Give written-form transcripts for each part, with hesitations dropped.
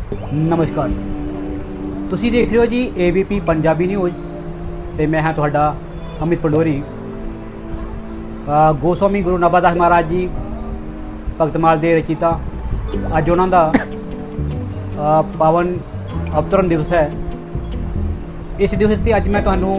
नमस्कार। ਤੁਸੀਂ ਦੇਖ ਰਹੇ ਹੋ ਜੀ ABP ਪੰਜਾਬੀ ਨਿਊਜ਼ ਤੇ ਮੈਂ ਹਾਂ ਤੁਹਾਡਾ ਅਮਿਤ ਪੰਡੋਰੀ। ਗੋਸਵਾਮੀ ਗੁਰੂ ਨਾਭਾਦਾਸ ਮਹਾਰਾਜ ਜੀ ਭਗਤਮਾਲ ਦੇ ਰਚਿਤਾ ਅੱਜ ਉਹਨਾਂ ਦਾ ਪਾਵਨ ਅਵਤਰਨ ਦਿਵਸ ਹੈ। ਇਸ ਦਿਵਸ ਤੇ ਅੱਜ ਮੈਂ ਤੁਹਾਨੂੰ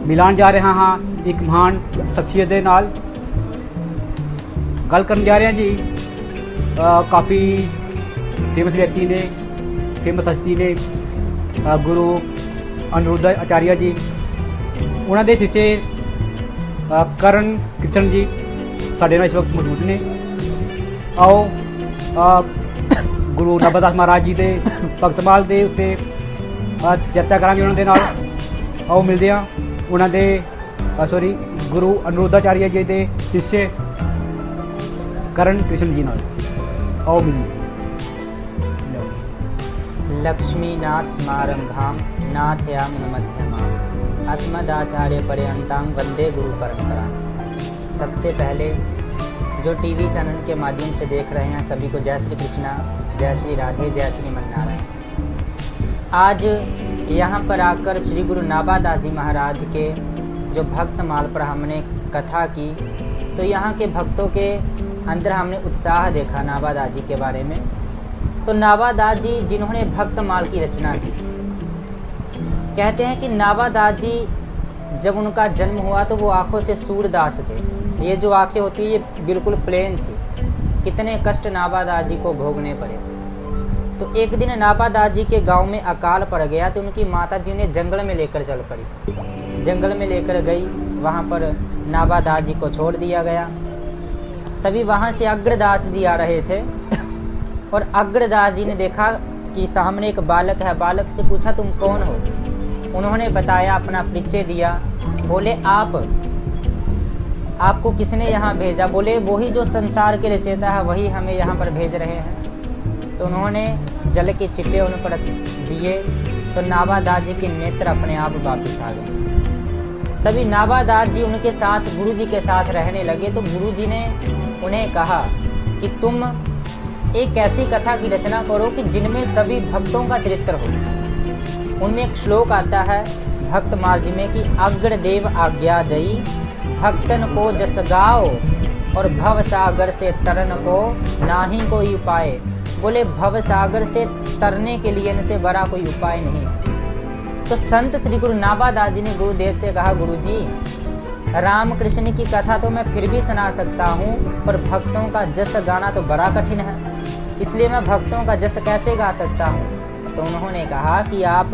ਮਿਲਾਉਣ ਜਾ ਰਿਹਾ ਹਾਂ ਇੱਕ ਮਹਾਨ ਸ਼ਖਸੀਅਤ ਦੇ ਨਾਲ। ਗੱਲ ਕਰਨ ਜਾ ਰਹੇ ਹਾਂ ਜੀ ਕਾफ़ी फेमस व्यक्ति ने, फेमस हस्ती ने गुरु अनिरुद्ध आचार्य जी, उन्होंने शिष्य करण कृष्ण जी साढ़े नाल इस वक्त मौजूद ने। आओ गुरु नाभादास महाराज जी के भगतमाल के उत्ते चर्चा करांगे उन्होंने नाल। आओ मिलते हैं उन्होंने सॉरी गुरु अनिरुद्ध आचार्य जी के शिष्य करण कृष्ण जी नाल। आओ मिलिए। लक्ष्मीनाथ समारंभां नाथयामि मध्यमाम् अस्मदाचार्य पर्यन्तां वंदे गुरु परंपरा। सबसे पहले जो टीवी चैनल के माध्यम से देख रहे हैं सभी को जय श्री कृष्णा, जय श्री राधे, जय श्री मन्नारायण। आज यहाँ पर आकर श्री गुरु नाभादास जी महाराज के जो भक्तमाल पर हमने कथा की तो यहाँ के भक्तों के अंदर हमने उत्साह देखा नाभादास जी के बारे में। तो नाभादास जी जिन्होंने भक्तमाल की रचना की, कहते हैं कि नाभादास जी जब उनका जन्म हुआ तो वो आंखों से सूरदास थे। ये जो आंखें होती है ये बिल्कुल प्लेन थी। कितने कष्ट नाभादास जी को भोगने पड़े। तो एक दिन नाभादास जी के गांव में अकाल पड़ गया तो उनकी माता जी उन्हें जंगल में लेकर चल पड़ी। जंगल में लेकर गई, वहाँ पर नाभादास जी को छोड़ दिया गया। तभी वहाँ से अग्रदास जी आ रहे थे और अग्रदास जी ने देखा कि सामने एक बालक है। बालक से पूछा तुम कौन हो? उन्होंने बताया, अपना परिचय दिया। बोले आपको किसने यहाँ भेजा? बोले वही जो संसार के रचयिता है वही हमें यहाँ पर भेज रहे हैं। तो उन्होंने जल के छिपे उन पर दिए तो नाभादास जी के नेत्र अपने आप वापस आ गए। तभी नाभादास जी उनके साथ गुरु जी के साथ रहने लगे। तो गुरु जी ने उन्हें कहा कि तुम एक ऐसी कथा की रचना करो कि जिनमें सभी भक्तों का चरित्र हो। उनमें एक श्लोक आता है भक्तमाल जी में कि अग्रदेव आज्ञा दई भक्तन को जस गाओ और भव सागर से तरन को नाही कोई उपाय। बोले भव सागर से तरने के लिए इनसे बड़ा कोई उपाय नहीं। तो संत श्री गुरु नाभादास जी ने गुरुदेव से कहा, गुरु जी राम कृष्ण की कथा तो मैं फिर भी सुना सकता हूँ पर भक्तों का जस गाना तो बड़ा कठिन है, इसलिए मैं भक्तों का जस कैसे गा सकता हूँ। तो उन्होंने कहा कि आप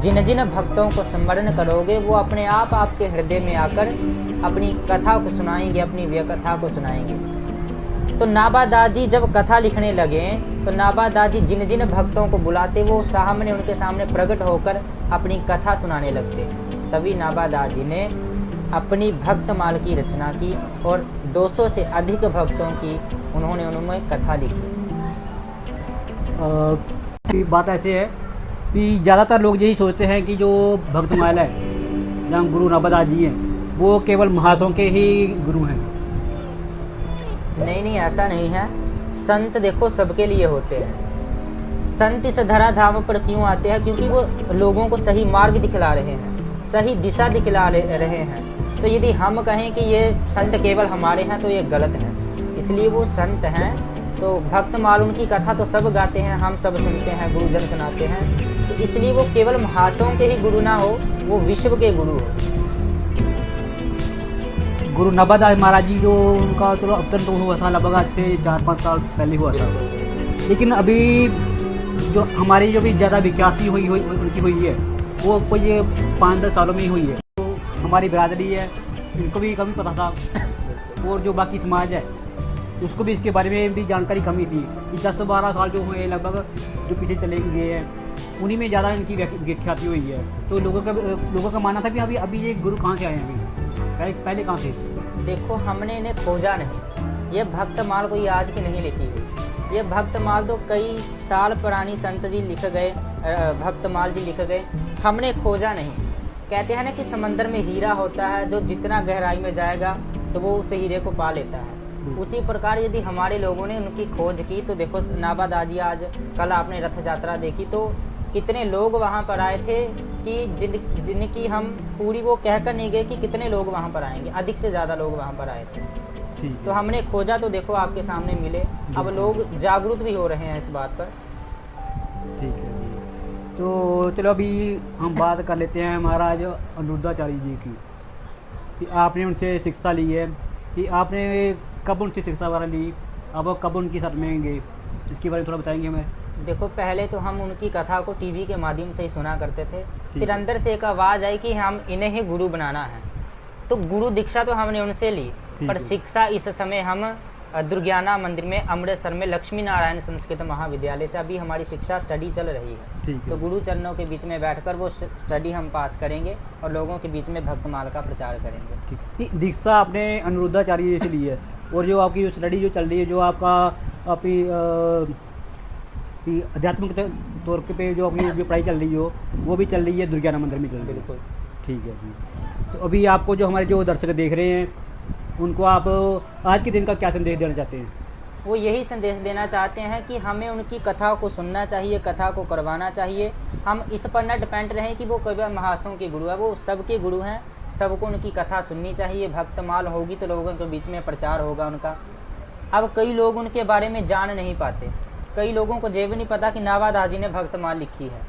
जिन जिन भक्तों को स्मरण करोगे वो अपने आप आपके हृदय में आकर अपनी कथा को सुनाएंगे, अपनी व्यकथा को सुनाएंगे। तो नाभादास जी जब कथा लिखने लगे तो नाभादास जी जिन जिन भक्तों को बुलाते वो सामने उनके सामने प्रकट होकर अपनी कथा सुनाने लगते। तभी नाभादास जी ने अपनी भक्तमाल की रचना की और 200 से अधिक भक्तों की उन्होंने उनमें कथा लिखी। बात ऐसे है कि ज़्यादातर लोग यही सोचते हैं कि जो भक्तमाल है जहाँ गुरु नाभादास जी हैं वो केवल महासों के ही गुरु हैं। नहीं, ऐसा नहीं है। संत देखो सबके लिए होते हैं। संत इस धराधाम पर क्यों आते हैं? क्योंकि वो लोगों को सही मार्ग दिखला रहे हैं, सही दिशा दिखला रहे हैं। तो यदि हम कहें कि ये संत केवल हमारे हैं तो ये गलत है। इसलिए वो संत हैं। तो भक्तमाल उनकी कथा तो सब गाते हैं, हम सब सुनते हैं, गुरुजन सुनाते हैं। तो इसलिए वो केवल महासों के ही गुरु ना हो, वो विश्व के गुरु हो। गुरु नाभादास महाराज जी जो उनका चलो अवतरण तो हुआ था लगभग आज से 4-5 साल पहले हुआ था। लेकिन अभी जो हमारी जो भी ज़्यादा विख्याति उनकी हुई है वो कोई 5-10 सालों में ही हुई है। तो हमारी बिरादरी है, इनको भी कभी पता था और जो बाकी समाज है उसको भी इसके बारे में भी जानकारी कमी थी। 10-12 साल जो हुए लगभग जो पीछे चले गए हैं उन्हीं में ज़्यादा इनकी विख्याति हुई है। तो लोगों का मानना था कि अभी ये गुरु कहाँ से आए हैं, अभी पहले कहाँ थे। देखो हमने इन्हें खोजा नहीं। ये भक्तमाल कोई आज की नहीं लिखी हुई। ये भक्तमाल तो कई साल पुरानी संत जी लिख गए, भक्तमाल जी लिख गए। हमने खोजा नहीं। कहते हैं ना कि समंदर में हीरा होता है, जो जितना गहराई में जाएगा तो वो उस हीरे को पा लेता है। उसी प्रकार यदि हमारे लोगों ने उनकी खोज की तो देखो नाभा दाजी आज कल आपने रथ यात्रा देखी तो कितने लोग वहाँ पर आए थे कि जिनकी हम पूरी वो कहकर नहीं गए कि कितने लोग वहाँ पर आएंगे, अधिक से ज़्यादा लोग वहाँ पर आए थे। ठीक तो है। हमने खोजा तो देखो आपके सामने मिले, अब लोग जागरूक भी हो रहे हैं इस बात पर। ठीक है जी। तो चलो अभी हम बात कर लेते हैं महाराज अनिरुद्धाचार्य जी की, कि आपने उनसे शिक्षा ली है, कि आपने कब उनसे शिक्षा वगैरह ली, अब कब उनकी शरण में गए, इसके बारे में थोड़ा बताएंगे हमें। देखो पहले तो हम उनकी कथा को टीवी के माध्यम से ही सुना करते थे, फिर अंदर से एक आवाज़ आई कि हम इन्हें ही गुरु बनाना है, तो गुरु दीक्षा तो हमने उनसे ली, पर शिक्षा इस समय हम दुर्ज्ञाना मंदिर में अमृतसर में लक्ष्मी नारायण संस्कृत महाविद्यालय से अभी हमारी शिक्षा स्टडी चल रही है। तो गुरु चरणों के बीच में बैठकर वो स्टडी हम पास करेंगे और लोगों के बीच में भक्तमाल का प्रचार करेंगे। ठीक। दीक्षा आपने अनिरुद्धाचार्य जी से ली है, और जो आपकी जो स्टडी जो चल रही है, जो आपका अपनी आध्यात्मिक तौर पे जो अपनी जो पढ़ाई चल रही हो वो भी चल रही है दुर्ज्ञाना मंदिर में चल रही है। बिल्कुल। ठीक है जी। तो अभी आपको जो हमारे जो दर्शक देख रहे हैं उनको आप आज के दिन का क्या संदेश देना चाहते हैं? वो यही संदेश देना चाहते हैं कि हमें उनकी कथा को सुनना चाहिए, कथा को करवाना चाहिए। हम इस पर न डिपेंड रहें कि वो केवल महाशयों के गुरु है, वो सबके गुरु हैं, सबको उनकी कथा सुननी चाहिए। भक्तमाल होगी तो लोगों के बीच में प्रचार होगा उनका। अब कई लोग उनके बारे में जान नहीं पाते, कई लोगों को ये भी नहीं पता कि नाभा दाजी ने भक्तमाल लिखी है,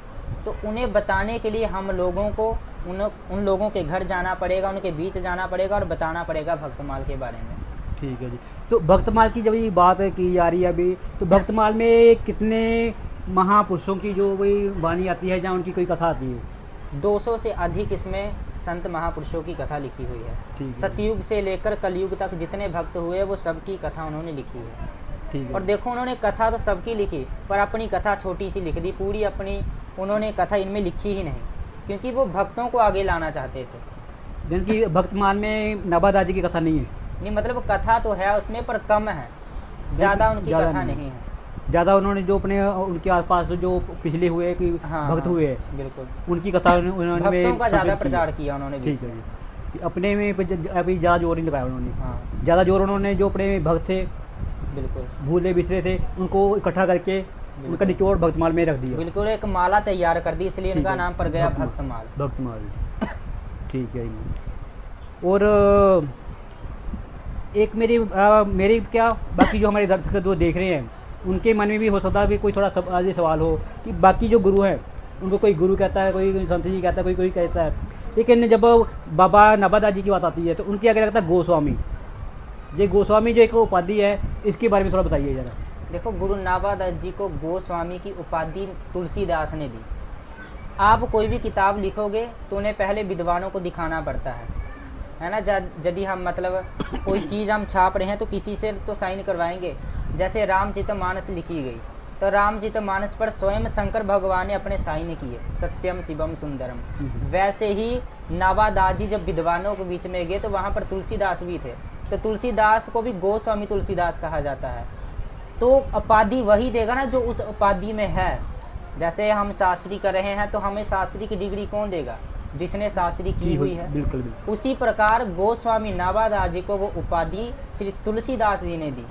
तो उन्हें बताने के लिए हम लोगों को उन लोगों के घर जाना पड़ेगा, उनके बीच जाना पड़ेगा और बताना पड़ेगा भक्तमाल के बारे में। ठीक है जी। तो भक्तमाल की जब ये बात की जा रही है अभी, तो भक्तमाल में कितने महापुरुषों की जो वही वाणी आती है, जहाँ उनकी कोई कथा आती है? 200 से अधिक इसमें संत महापुरुषों की कथा लिखी हुई है। सतयुग से लेकर कलयुग तक जितने भक्त हुए वो सबकी कथा उन्होंने लिखी है। ठीक है। और देखो उन्होंने कथा तो सबकी लिखी, पर अपनी कथा छोटी सी लिख दी, पूरी अपनी उन्होंने कथा इनमें लिखी ही नहीं, क्योंकि वो भक्तों को आगे लाना चाहते थे। जिनकी भक्तमाल में नाभा दाजी की कथा नहीं है? नहीं, मतलब कथा तो है उसमें पर कम है, ज़्यादा उनकी कथा नहीं है। ज़्यादा उन्होंने जो अपने उनके आसपास जो पिछले हुए कि भक्त हुए हैं, बिल्कुल उनकी कथा उन्होंने भक्तों का ज़्यादा प्रचार किया उन्होंने। ठीक है जी। अपने में अभी ज़्यादा जोर नहीं लगाया उन्होंने। हाँ, ज़्यादा जोर उन्होंने जो अपने भक्त थे, बिल्कुल भूले बिसरे थे, उनको इकट्ठा करके उनका निचोड़ भक्तमाल में रख दिया। बिल्कुल एक माला तैयार कर दी, इसलिए इनका नाम पड़ गया भक्तमाल। भक्तमाल। ठीक है जी। और एक मेरी क्या बाकी जो हमारे दर्शक जो देख रहे हैं उनके मन में भी हो सकता है कि कोई थोड़ा आज सवाल हो कि बाकी जो गुरु हैं उनको कोई गुरु कहता है, कोई संत जी कहता है, कोई कहता है, लेकिन जब बाबा नाभा दाजी की बात आती है तो उनकी आगे लगता है गोस्वामी। ये गोस्वामी जो एक उपाधि है, इसके बारे में थोड़ा बताइए ज़रा। देखो गुरु नाभा दास जी को गोस्वामी की उपाधि तुलसीदास ने दी। आप कोई भी किताब लिखोगे तो उन्हें पहले विद्वानों को दिखाना पड़ता है ना। यदि हम मतलब कोई चीज़ हम छाप रहे हैं तो किसी से तो साइन करवाएंगे। जैसे रामचरितमानस लिखी गई तो रामचरितमानस पर स्वयं शंकर भगवान ने अपने साइन किए, सत्यम शिवम सुंदरम। वैसे ही नाभा दास जी जब विद्वानों के बीच में गए तो वहाँ पर तुलसीदास भी थे, तो तुलसीदास को भी गोस्वामी तुलसीदास कहा जाता है। तो उपाधि वही देगा ना जो उस उपाधि में है। जैसे हम शास्त्री कर रहे हैं तो हमें शास्त्री की डिग्री कौन देगा? जिसने शास्त्री की हुई है। बिल्कुल। उसी प्रकार गोस्वामी नाभा दास जी को वो उपाधि श्री तुलसीदास जी ने दी।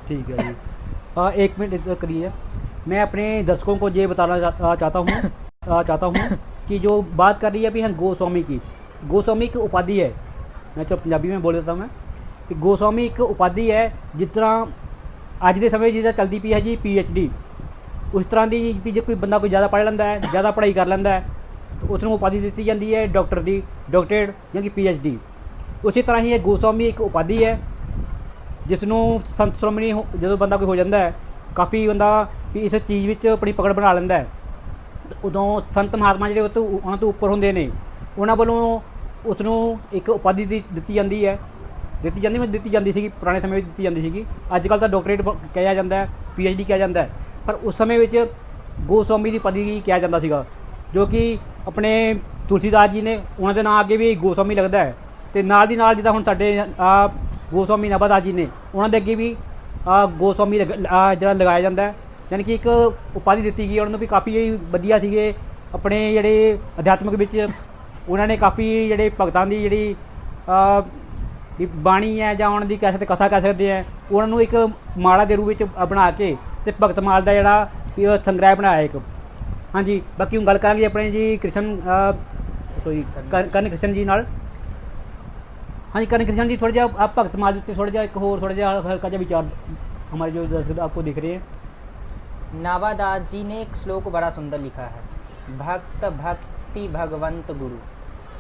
ठीक है जी। एक मिनट करिए, मैं अपने दर्शकों को ये बताना चाहता हूँ कि जो बात कर रही है अभी हम गोस्वामी की, गोस्वामी की उपाधि है। मैं तो पंजाबी में बोल देता हूँ मैं कि गोस्वामी एक उपाधि है। जितना ਅੱਜ ਦੇ ਸਮੇਂ ਜਿਹਦਾ ਚਲਦੀ ਪਈ ਹੈ ਜੀ PhD, ਉਸ ਤਰ੍ਹਾਂ ਦੀ ਵੀ ਜੇ ਕੋਈ ਬੰਦਾ ਕੋਈ ਜ਼ਿਆਦਾ ਪੜ੍ਹ ਲੈਂਦਾ ਹੈ, ਜ਼ਿਆਦਾ ਪੜ੍ਹਾਈ ਕਰ ਲੈਂਦਾ ਹੈ, ਤਾਂ ਉਸ ਨੂੰ ਉਪਾਧੀ ਦਿੱਤੀ ਜਾਂਦੀ ਹੈ ਡਾਕਟਰ ਦੀ, ਡਾਕਟਰੇਟ ਜਾਂ ਕਿ PhD। ਉਸੇ ਤਰ੍ਹਾਂ ਹੀ ਇਹ ਗੋਸਵਾਮੀ ਇੱਕ ਉਪਾਧੀ ਹੈ ਜਿਸ ਨੂੰ ਸੰਤ ਸ਼੍ਰੋਮਣੀ ਜਦੋਂ ਬੰਦਾ ਕੋਈ ਹੋ ਜਾਂਦਾ ਹੈ, ਕਾਫੀ ਬੰਦਾ ਵੀ ਇਸ ਚੀਜ਼ ਵਿੱਚ ਆਪਣੀ ਪਕੜ ਬਣਾ ਲੈਂਦਾ ਹੈ, ਉਦੋਂ ਸੰਤ ਮਹਾਤਮਾ ਜਿਹੜੇ ਉਹਨਾਂ ਤੋਂ ਉੱਪਰ ਹੁੰਦੇ ਨੇ ਉਹਨਾਂ ਵੱਲੋਂ ਉਸ ਨੂੰ ਇੱਕ ਉਪਾਧੀ ਦਿੱਤੀ ਜਾਂਦੀ ਹੈ। ਦਿੱਤੀ ਜਾਂਦੀ ਸੀਗੀ, ਪੁਰਾਣੇ ਸਮੇਂ ਵਿੱਚ ਦਿੱਤੀ ਜਾਂਦੀ ਸੀਗੀ। ਅੱਜ ਕੱਲ੍ਹ ਤਾਂ ਡਾਕਟਰੇਟ ਕਿਹਾ ਜਾਂਦਾ ਹੈ, PhD ਕਿਹਾ ਜਾਂਦਾ ਹੈ, ਪਰ ਉਸ ਸਮੇਂ ਵਿੱਚ ਗੋਸਵਾਮੀ ਦੀ ਉਪਾਧੀ ਕਿਹਾ ਜਾਂਦਾ ਸੀਗਾ, ਜੋ ਕਿ ਆਪਣੇ ਤੁਲਸੀਦਾਸ ਜੀ ਨੇ ਉਹਨਾਂ ਦੇ ਨਾਂ ਅੱਗੇ ਵੀ ਗੋਸਵਾਮੀ ਲੱਗਦਾ ਹੈ। ਅਤੇ ਨਾਲ ਦੀ ਨਾਲ ਜਿੱਦਾਂ ਹੁਣ ਸਾਡੇ ਗੋਸਵਾਮੀ ਨਾਭਾ ਦਾਸ ਜੀ ਨੇ ਉਹਨਾਂ ਦੇ ਅੱਗੇ ਵੀ ਗੋਸਵਾਮੀ ਜਿਹੜਾ ਲਗਾਇਆ ਜਾਂਦਾ ਹੈ, ਯਾਨੀ ਕਿ ਇੱਕ ਉਪਾਧੀ ਦਿੱਤੀ ਗਈ ਉਹਨਾਂ ਨੂੰ ਵੀ ਕਾਫੀ ਵਧੀਆ ਸੀਗੇ ਆਪਣੇ ਜਿਹੜੇ ਅਧਿਆਤਮਿਕ ਵਿੱਚ। ਉਹਨਾਂ ਨੇ ਕਾਫੀ ਜਿਹੜੇ ਭਗਤਾਂ ਦੀ ਜਿਹੜੀ ਵੀ ਬਾਣੀ ਹੈ ਜਾਂ ਉਹਨਾਂ ਦੀ ਕਹਿ ਸਕਦੇ ਕਥਾ ਕਹਿ ਸਕਦੇ ਆ, ਉਹਨਾਂ ਨੂੰ ਇੱਕ ਮਾਲਾ ਦੇ ਰੂਪ ਵਿੱਚ ਬਣਾ ਕੇ ਤੇ ਭਗਤ ਮਾਲ ਦਾ ਜਿਹੜਾ ਵੀ ਉਹ ਸੰਗ੍ਰਹਿ ਬਣਾਇਆ ਇੱਕ। ਹਾਂਜੀ, ਬਾਕੀ ਹੁਣ ਗੱਲ ਕਰਾਂਗੇ ਆਪਣੇ ਜੀ ਕ੍ਰਿਸ਼ਨ ਸੋਰੀ ਕਰਨ ਕ੍ਰਿਸ਼ਨ ਜੀ ਨਾਲ। ਹਾਂਜੀ ਕਰਨ कृष्ण जी, थोड़ा जिहा आप भगत माल के थोड़ा जिहा एक होर थोड़ा जिहा हल्का जिहा विचार हमारे जो दर्शक आपको दिख रहे हैं। नावादास जी ने एक श्लोक बड़ा सुंदर लिखा है, भक्त भक्ति भगवंत गुरु।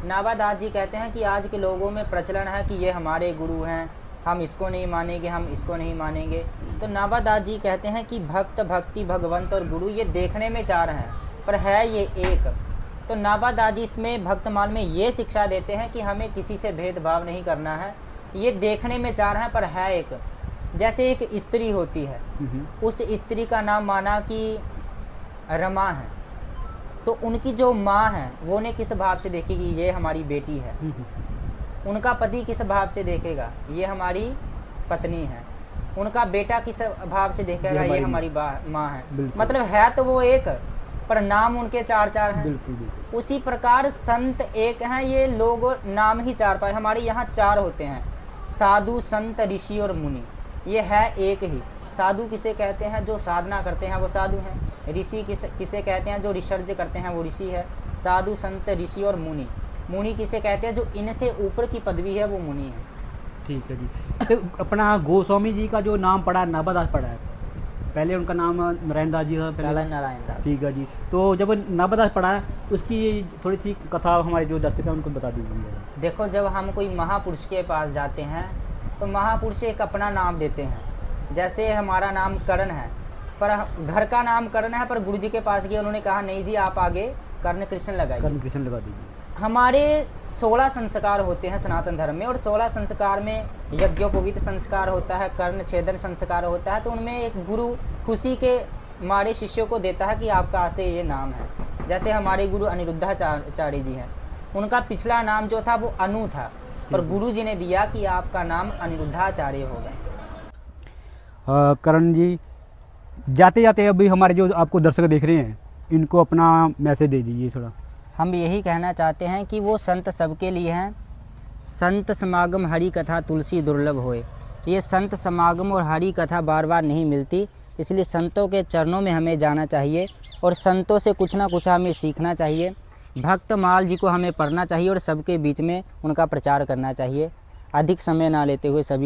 नावादास जी कहते हैं कि आज के लोगों में प्रचलन है कि ये हमारे गुरु हैं, हम इसको नहीं मानेंगे, हम इसको नहीं मानेंगे। तो नावादास जी कहते हैं कि भक्त भक्ति भगवंत और गुरु ये देखने में चार हैं पर है ये एक। तो नावादास जी इसमें भक्तमाल में ये शिक्षा देते हैं कि हमें किसी से भेदभाव नहीं करना है, ये देखने में चार हैं पर है एक। जैसे एक स्त्री होती है, उस स्त्री का नाम माना कि रमा है, तो उनकी जो माँ है वो ने किस भाव से देखेगी, ये हमारी बेटी है। उनका पति किस भाव से देखेगा, ये हमारी पत्नी है। उनका बेटा किस भाव से देखेगा, ये हमारी माँ है। मतलब है तो वो एक पर नाम उनके चार चार हैं। बिल्कुल बिल्कुल। उसी प्रकार संत एक हैं, ये लोग नाम ही चार पाए। हमारे यहाँ चार होते हैं, साधु संत ऋषि और मुनि, ये है एक ही। साधु किसे कहते हैं, जो साधना करते हैं वो साधु हैं। ऋषि किसे कहते हैं, जो रिसर्च करते हैं वो ऋषि है। साधु संत ऋषि और मुनि, मुनि किसे कहते हैं, जो इनसे ऊपर की पदवी है वो मुनि है। ठीक है जी। तो अपना गोस्वामी जी का जो नाम पड़ा है नाभादास पड़ा है, पहले उनका नाम नारायण दास जी था पहले। नारायण दास। ठीक है जी। तो जब नाभादास पढ़ा है उसकी थोड़ी सी कथा हमारे जो दर्शक हैं उनको बता दीजिए। देखो, जब हम कोई महापुरुष के पास जाते हैं तो महापुरुष एक अपना नाम देते हैं। जैसे हमारा नाम करण है, पर घर का नाम करण है, पर गुरु जी के पास गए, उन्होंने कहा नहीं जी आप आगे कर्ण कृष्ण लगाइए। कर्ण कृष्ण लगा दीजिए। हमारे 16 संस्कार होते हैं सनातन धर्म में, और 16 संस्कार में यज्ञोपवीत संस्कार होता है, कर्ण छेदन संस्कार होता है। तो उनमें एक गुरु खुशी के मारे शिष्यों को देता है कि आपका आज से ये नाम है। जैसे हमारे गुरु अनिरुद्धाचार्य जी हैं, उनका पिछला नाम जो था वो अनु था, पर गुरु जी ने दिया कि आपका नाम अनिरुद्धाचार्य होगा। करण जी, जाते जाते अभी हमारे जो आपको दर्शक देख रहे हैं इनको अपना मैसेज दे दीजिए थोड़ा। हम यही कहना चाहते हैं कि वो संत सबके लिए हैं। संत समागम हरि कथा तुलसी दुर्लभ होए। ये संत समागम और हरि कथा बार बार नहीं मिलती, इसलिए संतों के चरणों में हमें जाना चाहिए और संतों से कुछ ना कुछ हमें सीखना चाहिए। भक्त माल जी को हमें पढ़ना चाहिए और सबके बीच में उनका प्रचार करना चाहिए। अधिक समय ना लेते हुए सभी को